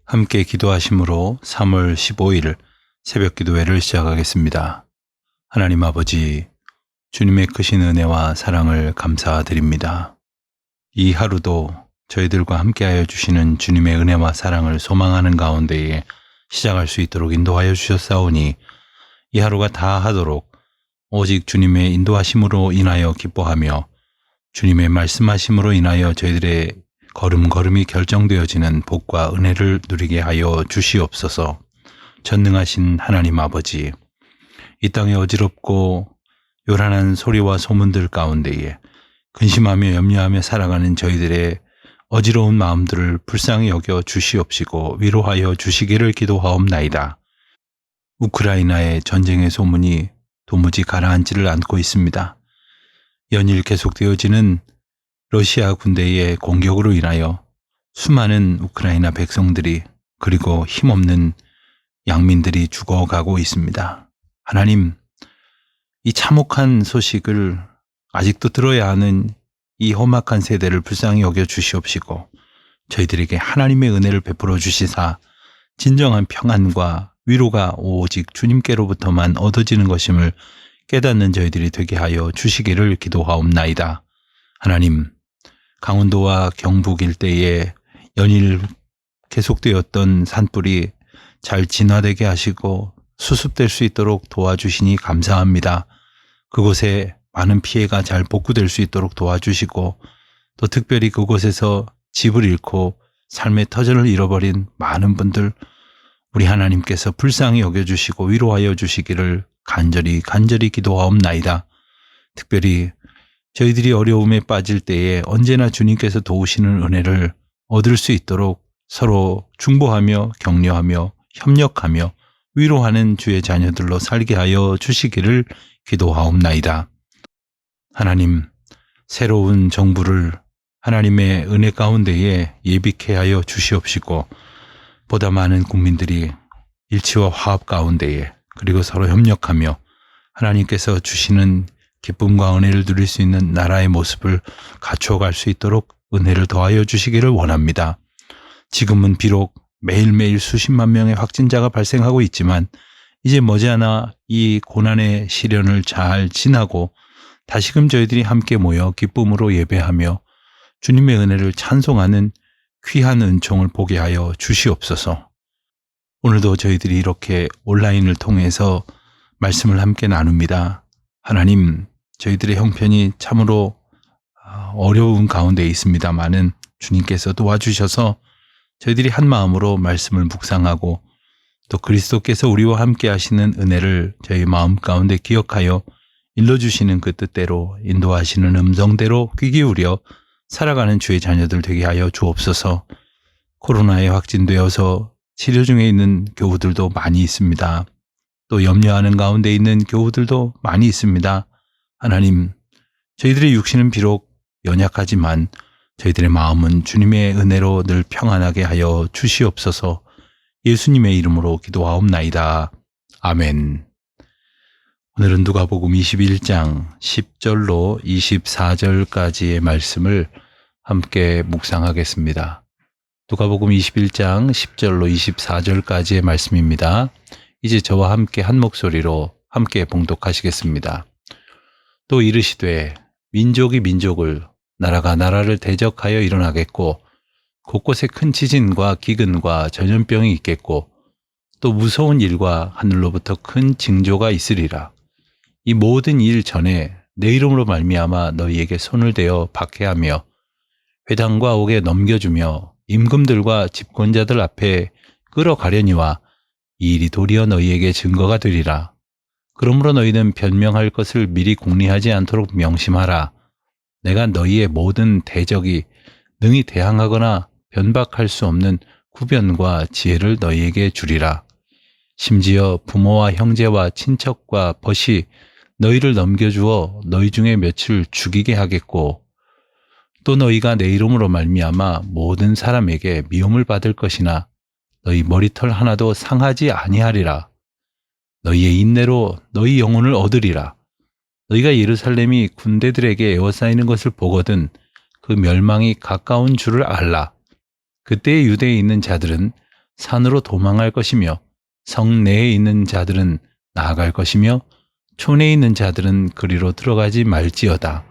함께 기도하심으로 3월 15일 새벽 기도회를 시작하겠습니다. 하나님 아버지, 주님의 크신 은혜와 사랑을 감사드립니다. 이 하루도 저희들과 함께하여 주시는 주님의 은혜와 사랑을 소망하는 가운데에 시작할 수 있도록 인도하여 주셨사오니 이 하루가 다 하도록 오직 주님의 인도하심으로 인하여 기뻐하며 주님의 말씀하심으로 인하여 저희들의 걸음걸음이 결정되어지는 복과 은혜를 누리게 하여 주시옵소서. 전능하신 하나님 아버지, 이 땅에 어지럽고 요란한 소리와 소문들 가운데에 근심하며 염려하며 살아가는 저희들의 어지러운 마음들을 불쌍히 여겨 주시옵시고 위로하여 주시기를 기도하옵나이다. 우크라이나의 전쟁의 소문이 도무지 가라앉지를 않고 있습니다. 연일 계속되어지는 러시아 군대의 공격으로 인하여 수많은 우크라이나 백성들이 그리고 힘없는 양민들이 죽어가고 있습니다. 하나님, 이 참혹한 소식을 아직도 들어야 하는 이 험악한 세대를 불쌍히 여겨 주시옵시고 저희들에게 하나님의 은혜를 베풀어 주시사 진정한 평안과 위로가 오직 주님께로부터만 얻어지는 것임을 깨닫는 저희들이 되게 하여 주시기를 기도하옵나이다. 하나님, 강원도와 경북 일대에 연일 계속되었던 산불이 잘 진화되게 하시고 수습될 수 있도록 도와주시니 감사합니다. 그곳에 많은 피해가 잘 복구될 수 있도록 도와주시고 또 특별히 그곳에서 집을 잃고 삶의 터전을 잃어버린 많은 분들 우리 하나님께서 불쌍히 여겨주시고 위로하여 주시기를 간절히 기도하옵나이다. 특별히 저희들이 어려움에 빠질 때에 언제나 주님께서 도우시는 은혜를 얻을 수 있도록 서로 중보하며 격려하며 협력하며 위로하는 주의 자녀들로 살게 하여 주시기를 기도하옵나이다. 하나님, 새로운 정부를 하나님의 은혜 가운데에 예비케 하여 주시옵시고 보다 많은 국민들이 일치와 화합 가운데에 그리고 서로 협력하며 하나님께서 주시는 기쁨과 은혜를 누릴 수 있는 나라의 모습을 갖추어갈 수 있도록 은혜를 더하여 주시기를 원합니다. 지금은 비록 매일매일 수십만 명의 확진자가 발생하고 있지만 이제 머지않아 이 고난의 시련을 잘 지나고 다시금 저희들이 함께 모여 기쁨으로 예배하며 주님의 은혜를 찬송하는 귀한 은총을 보게 하여 주시옵소서. 오늘도 저희들이 이렇게 온라인을 통해서 말씀을 함께 나눕니다. 하나님, 저희들의 형편이 참으로 어려운 가운데 있습니다마는 주님께서 도와주셔서 저희들이 한 마음으로 말씀을 묵상하고 또 그리스도께서 우리와 함께 하시는 은혜를 저희 마음 가운데 기억하여 일러주시는 그 뜻대로 인도하시는 음성대로 귀 기울여 살아가는 주의 자녀들 되게 하여 주옵소서. 코로나에 확진되어서 치료 중에 있는 교우들도 많이 있습니다. 또 염려하는 가운데 있는 교우들도 많이 있습니다. 하나님, 저희들의 육신은 비록 연약하지만 저희들의 마음은 주님의 은혜로 늘 평안하게 하여 주시옵소서. 예수님의 이름으로 기도하옵나이다. 아멘. 오늘은 누가복음 21장 10절로 24절까지의 말씀을 함께 묵상하겠습니다. 누가복음 21장 10절로 24절까지의 말씀입니다. 이제 저와 함께 한 목소리로 함께 봉독하시겠습니다. 또 이르시되 민족이 민족을 나라가 나라를 대적하여 일어나겠고 곳곳에 큰 지진과 기근과 전염병이 있겠고 또 무서운 일과 하늘로부터 큰 징조가 있으리라. 이 모든 일 전에 내 이름으로 말미암아 너희에게 손을 대어 박해하며 회당과 옥에 넘겨주며 임금들과 집권자들 앞에 끌어가려니와 이 일이 도리어 너희에게 증거가 되리라. 그러므로 너희는 변명할 것을 미리 궁리하지 않도록 명심하라. 내가 너희의 모든 대적이 능히 대항하거나 변박할 수 없는 구변과 지혜를 너희에게 주리라. 심지어 부모와 형제와 친척과 벗이 너희를 넘겨주어 너희 중에 며칠 죽이게 하겠고 또 너희가 내 이름으로 말미암아 모든 사람에게 미움을 받을 것이나 너희 머리털 하나도 상하지 아니하리라. 너희의 인내로 너희 영혼을 얻으리라. 너희가 예루살렘이 군대들에게 에워싸이는 것을 보거든 그 멸망이 가까운 줄을 알라. 그때의 유대에 있는 자들은 산으로 도망할 것이며 성 내에 있는 자들은 나아갈 것이며 촌에 있는 자들은 그리로 들어가지 말지어다.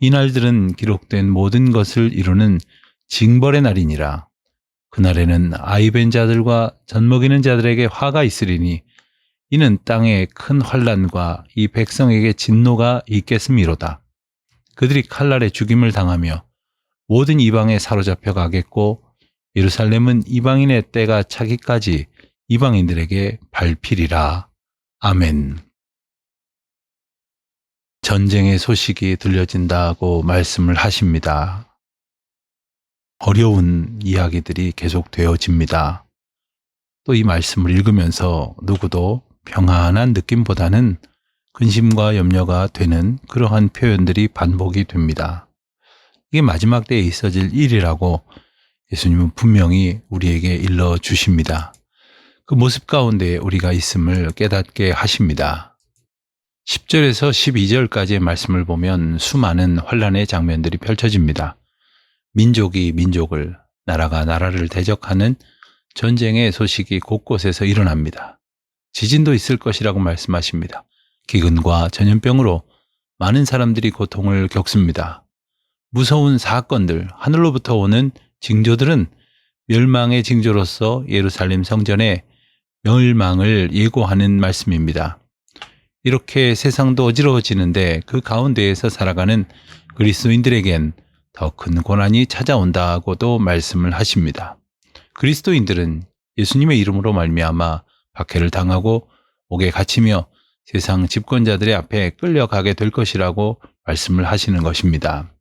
이 날들은 기록된 모든 것을 이루는 징벌의 날이니라. 그날에는 아이벤 자들과 젖먹이는 자들에게 화가 있으리니 이는 땅에 큰 환난과 이 백성에게 진노가 있겠음이로다. 그들이 칼날에 죽임을 당하며 모든 이방에 사로잡혀 가겠고 예루살렘은 이방인의 때가 차기까지 이방인들에게 밟히리라. 아멘. 전쟁의 소식이 들려진다고 말씀을 하십니다. 어려운 이야기들이 계속되어집니다. 또 이 말씀을 읽으면서 누구도 평안한 느낌보다는 근심과 염려가 되는 그러한 표현들이 반복이 됩니다. 이게 마지막 때에 있어질 일이라고 예수님은 분명히 우리에게 일러주십니다. 그 모습 가운데 우리가 있음을 깨닫게 하십니다. 10절에서 12절까지의 말씀을 보면 수많은 환란의 장면들이 펼쳐집니다. 민족이 민족을, 나라가 나라를 대적하는 전쟁의 소식이 곳곳에서 일어납니다. 지진도 있을 것이라고 말씀하십니다. 기근과 전염병으로 많은 사람들이 고통을 겪습니다. 무서운 사건들, 하늘로부터 오는 징조들은 멸망의 징조로서 예루살렘 성전의 멸망을 예고하는 말씀입니다. 이렇게 세상도 어지러워지는데 그 가운데에서 살아가는 그리스도인들에겐 더 큰 고난이 찾아온다고도 말씀을 하십니다. 그리스도인들은 예수님의 이름으로 말미암아 박해를 당하고 옥에 갇히며 세상 집권자들의 앞에 끌려가게 될 것이라고 말씀을 하시는 것입니다.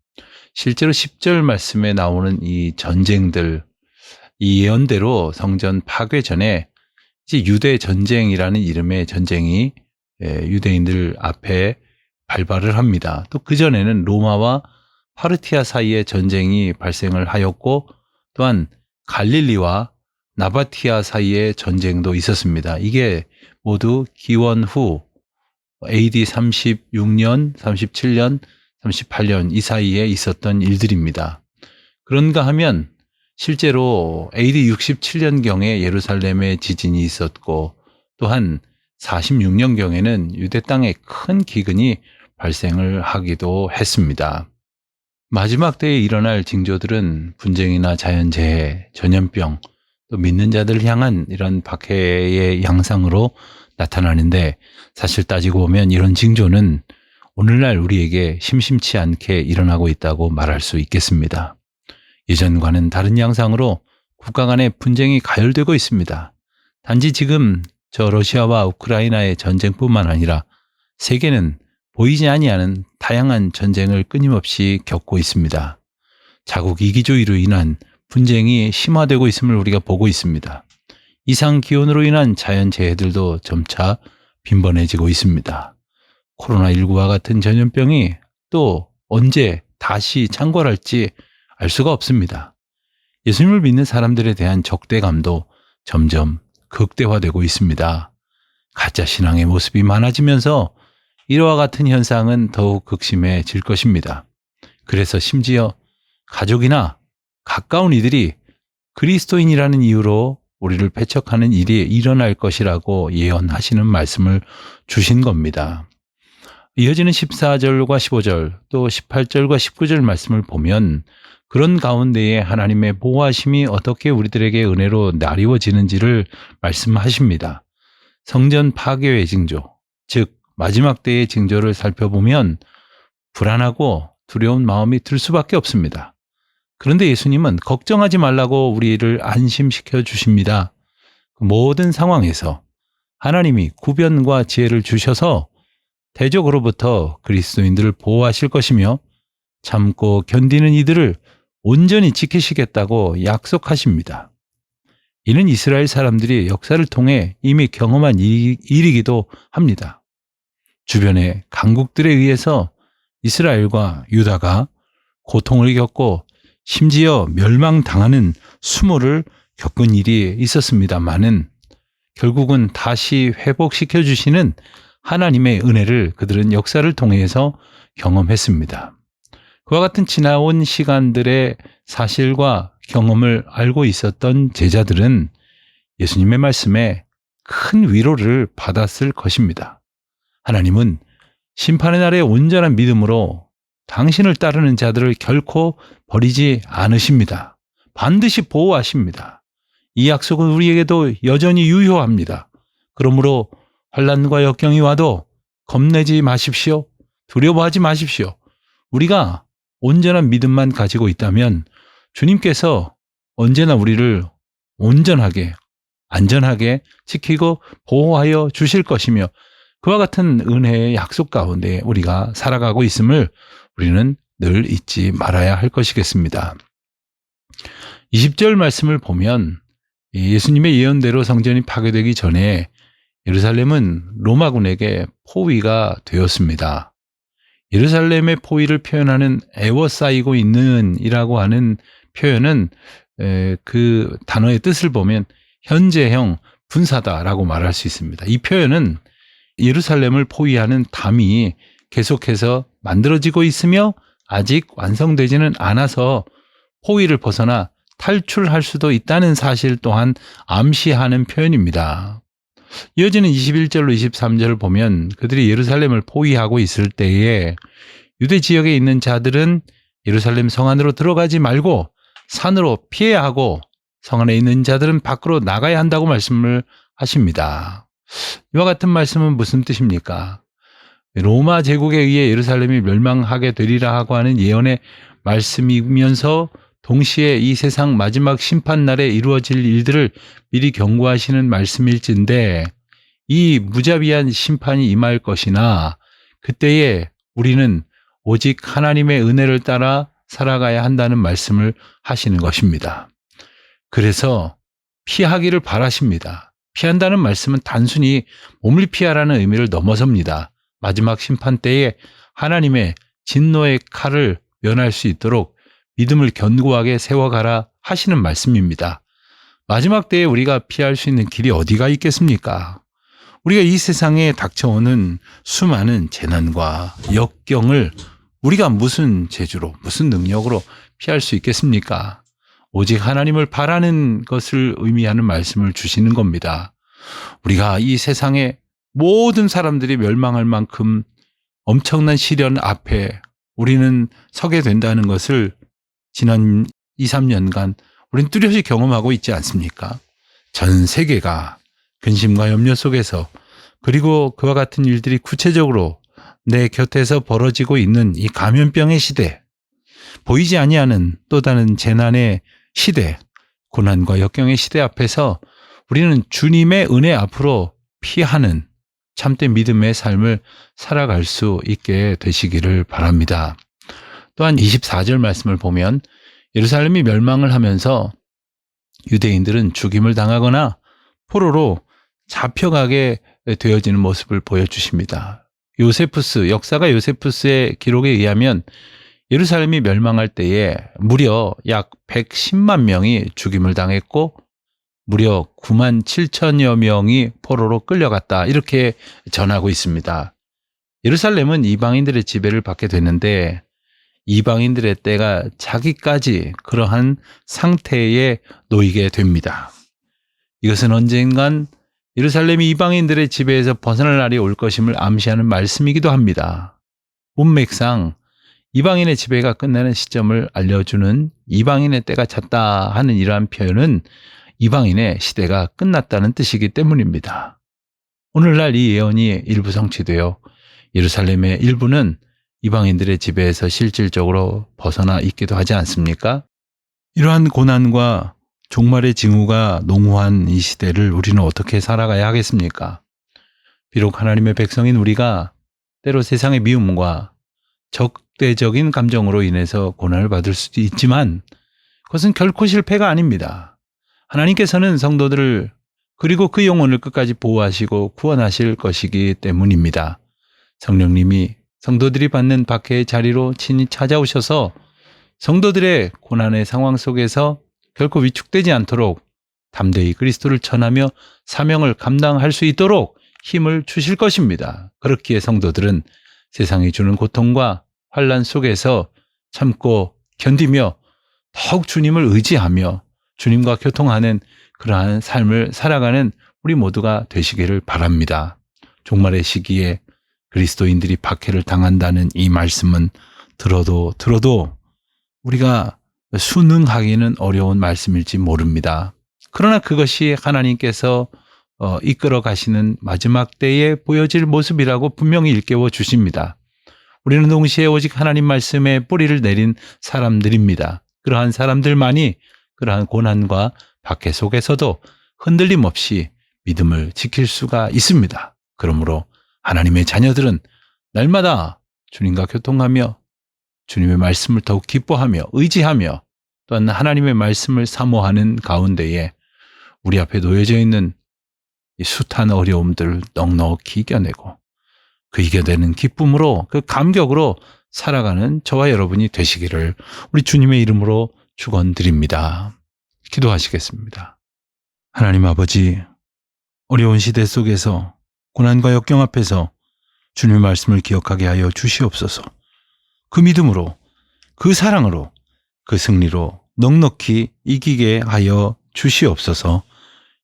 실제로 10절 말씀에 나오는 이 전쟁들, 이 예언대로 성전 파괴 전에 이제 유대 전쟁이라는 이름의 전쟁이 유대인들 앞에 발발을 합니다. 또 그전에는 로마와 파르티아 사이에 전쟁이 발생을 하였고 또한 갈릴리와 나바티아 사이에 전쟁도 있었습니다. 이게 모두 기원 후 AD 36년, 37년, 38년 이 사이에 있었던 일들입니다. 그런가 하면 실제로 AD 67년경에 예루살렘에 지진이 있었고 또한 46년경에는 유대 땅에 큰 기근이 발생을 하기도 했습니다. 마지막 때에 일어날 징조들은 분쟁이나 자연재해, 전염병, 또 믿는 자들을 향한 이런 박해의 양상으로 나타나는데 사실 따지고 보면 이런 징조는 오늘날 우리에게 심심치 않게 일어나고 있다고 말할 수 있겠습니다. 예전과는 다른 양상으로 국가 간의 분쟁이 가열되고 있습니다. 단지 지금 저 러시아와 우크라이나의 전쟁뿐만 아니라 세계는 보이지 아니하는 다양한 전쟁을 끊임없이 겪고 있습니다. 자국 이기주의로 인한 분쟁이 심화되고 있음을 우리가 보고 있습니다. 이상 기온으로 인한 자연재해들도 점차 빈번해지고 있습니다. 코로나19와 같은 전염병이 또 언제 다시 창궐할지 알 수가 없습니다. 예수님을 믿는 사람들에 대한 적대감도 점점 극대화되고 있습니다. 가짜 신앙의 모습이 많아지면서 이와 같은 현상은 더욱 극심해질 것입니다. 그래서 심지어 가족이나 가까운 이들이 그리스도인이라는 이유로 우리를 배척하는 일이 일어날 것이라고 예언하시는 말씀을 주신 겁니다. 이어지는 14절과 15절 또 18절과 19절 말씀을 보면 그런 가운데에 하나님의 보호하심이 어떻게 우리들에게 은혜로 나리워지는지를 말씀하십니다. 성전 파괴의 징조, 즉 마지막 때의 징조를 살펴보면 불안하고 두려운 마음이 들 수밖에 없습니다. 그런데 예수님은 걱정하지 말라고 우리를 안심시켜 주십니다. 모든 상황에서 하나님이 구변과 지혜를 주셔서 대적으로부터 그리스도인들을 보호하실 것이며 참고 견디는 이들을 온전히 지키시겠다고 약속하십니다. 이는 이스라엘 사람들이 역사를 통해 이미 경험한 일이기도 합니다. 주변의 강국들에 의해서 이스라엘과 유다가 고통을 겪고 심지어 멸망당하는 수모를 겪은 일이 있었습니다마는 결국은 다시 회복시켜 주시는 하나님의 은혜를 그들은 역사를 통해서 경험했습니다. 그와 같은 지나온 시간들의 사실과 경험을 알고 있었던 제자들은 예수님의 말씀에 큰 위로를 받았을 것입니다. 하나님은 심판의 날에 온전한 믿음으로 당신을 따르는 자들을 결코 버리지 않으십니다. 반드시 보호하십니다. 이 약속은 우리에게도 여전히 유효합니다. 그러므로 환난과 역경이 와도 겁내지 마십시오. 두려워하지 마십시오. 우리가 온전한 믿음만 가지고 있다면 주님께서 언제나 우리를 온전하게, 안전하게 지키고 보호하여 주실 것이며 그와 같은 은혜의 약속 가운데 우리가 살아가고 있음을 우리는 늘 잊지 말아야 할 것이겠습니다. 20절 말씀을 보면 예수님의 예언대로 성전이 파괴되기 전에 예루살렘은 로마군에게 포위가 되었습니다. 예루살렘의 포위를 표현하는 애워싸이고 있는 이라고 하는 표현은 그 단어의 뜻을 보면 현재형 분사다라고 말할 수 있습니다. 이 표현은 예루살렘을 포위하는 담이 계속해서 만들어지고 있으며 아직 완성되지는 않아서 포위를 벗어나 탈출할 수도 있다는 사실 또한 암시하는 표현입니다. 이어지는 21절로 23절을 보면 그들이 예루살렘을 포위하고 있을 때에 유대 지역에 있는 자들은 예루살렘 성 안으로 들어가지 말고 산으로 피해야 하고 성 안에 있는 자들은 밖으로 나가야 한다고 말씀을 하십니다. 이와 같은 말씀은 무슨 뜻입니까? 로마 제국에 의해 예루살렘이 멸망하게 되리라 하고 하는 예언의 말씀이면서 동시에 이 세상 마지막 심판날에 이루어질 일들을 미리 경고하시는 말씀일진데 이 무자비한 심판이 임할 것이나 그때에 우리는 오직 하나님의 은혜를 따라 살아가야 한다는 말씀을 하시는 것입니다. 그래서 피하기를 바라십니다. 피한다는 말씀은 단순히 몸을 피하라는 의미를 넘어섭니다. 마지막 심판 때에 하나님의 진노의 칼을 면할 수 있도록 믿음을 견고하게 세워가라 하시는 말씀입니다. 마지막 때에 우리가 피할 수 있는 길이 어디가 있겠습니까? 우리가 이 세상에 닥쳐오는 수많은 재난과 역경을 우리가 무슨 재주로, 무슨 능력으로 피할 수 있겠습니까? 오직 하나님을 바라는 것을 의미하는 말씀을 주시는 겁니다. 우리가 이 세상에 모든 사람들이 멸망할 만큼 엄청난 시련 앞에 우리는 서게 된다는 것을 지난 2, 3년간 우리는 뚜렷이 경험하고 있지 않습니까? 전 세계가 근심과 염려 속에서 그리고 그와 같은 일들이 구체적으로 내 곁에서 벌어지고 있는 이 감염병의 시대, 보이지 아니하는 또 다른 재난의 시대, 고난과 역경의 시대 앞에서 우리는 주님의 은혜 앞으로 피하는 참된 믿음의 삶을 살아갈 수 있게 되시기를 바랍니다. 또한 24절 말씀을 보면 예루살렘이 멸망을 하면서 유대인들은 죽임을 당하거나 포로로 잡혀가게 되어지는 모습을 보여주십니다. 역사가 요세푸스의 기록에 의하면 예루살렘이 멸망할 때에 무려 약 110만 명이 죽임을 당했고 무려 9만 7천여 명이 포로로 끌려갔다 이렇게 전하고 있습니다. 예루살렘은 이방인들의 지배를 받게 됐는데 이방인들의 때가 자기까지 그러한 상태에 놓이게 됩니다. 이것은 언젠간 예루살렘이 이방인들의 지배에서 벗어날 날이 올 것임을 암시하는 말씀이기도 합니다. 문맥상 이방인의 지배가 끝나는 시점을 알려주는 이방인의 때가 찼다 하는 이러한 표현은 이방인의 시대가 끝났다는 뜻이기 때문입니다. 오늘날 이 예언이 일부 성취되어 예루살렘의 일부는 이방인들의 지배에서 실질적으로 벗어나 있기도 하지 않습니까? 이러한 고난과 종말의 징후가 농후한 이 시대를 우리는 어떻게 살아가야 하겠습니까? 비록 하나님의 백성인 우리가 때로 세상의 미움과 적대적인 감정으로 인해서 고난을 받을 수도 있지만 그것은 결코 실패가 아닙니다. 하나님께서는 성도들을 그리고 그 영혼을 끝까지 보호하시고 구원하실 것이기 때문입니다. 성령님이 성도들이 받는 박해의 자리로 친히 찾아오셔서 성도들의 고난의 상황 속에서 결코 위축되지 않도록 담대히 그리스도를 전하며 사명을 감당할 수 있도록 힘을 주실 것입니다. 그렇기에 성도들은 세상이 주는 고통과 환난 속에서 참고 견디며 더욱 주님을 의지하며 주님과 교통하는 그러한 삶을 살아가는 우리 모두가 되시기를 바랍니다. 종말의 시기에 그리스도인들이 박해를 당한다는 이 말씀은 들어도 우리가 순응하기는 어려운 말씀일지 모릅니다. 그러나 그것이 하나님께서 이끌어 가시는 마지막 때에 보여질 모습이라고 분명히 일깨워 주십니다. 우리는 동시에 오직 하나님 말씀에 뿌리를 내린 사람들입니다. 그러한 사람들만이 그러한 고난과 박해 속에서도 흔들림 없이 믿음을 지킬 수가 있습니다. 그러므로 하나님의 자녀들은 날마다 주님과 교통하며 주님의 말씀을 더욱 기뻐하며 의지하며 또한 하나님의 말씀을 사모하는 가운데에 우리 앞에 놓여져 있는 이 숱한 어려움들을 넉넉히 이겨내고 그 이겨내는 기쁨으로 그 감격으로 살아가는 저와 여러분이 되시기를 우리 주님의 이름으로 축원드립니다. 기도하시겠습니다. 하나님 아버지, 어려운 시대 속에서 고난과 역경 앞에서 주님의 말씀을 기억하게 하여 주시옵소서. 그 믿음으로, 그 사랑으로, 그 승리로 넉넉히 이기게 하여 주시옵소서.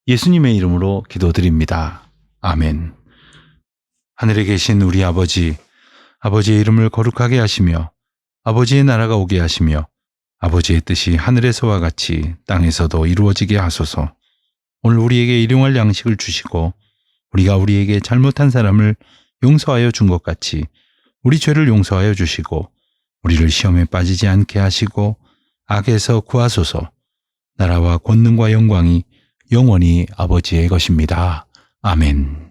예수님의 이름으로 기도드립니다. 아멘. 하늘에 계신 우리 아버지, 아버지의 이름을 거룩하게 하시며 아버지의 나라가 오게 하시며 아버지의 뜻이 하늘에서와 같이 땅에서도 이루어지게 하소서. 오늘 우리에게 일용할 양식을 주시고 우리가 우리에게 잘못한 사람을 용서하여 준 것 같이 우리 죄를 용서하여 주시고 우리를 시험에 빠지지 않게 하시고 악에서 구하소서. 나라와 권능과 영광이 영원히 아버지의 것입니다. 아멘.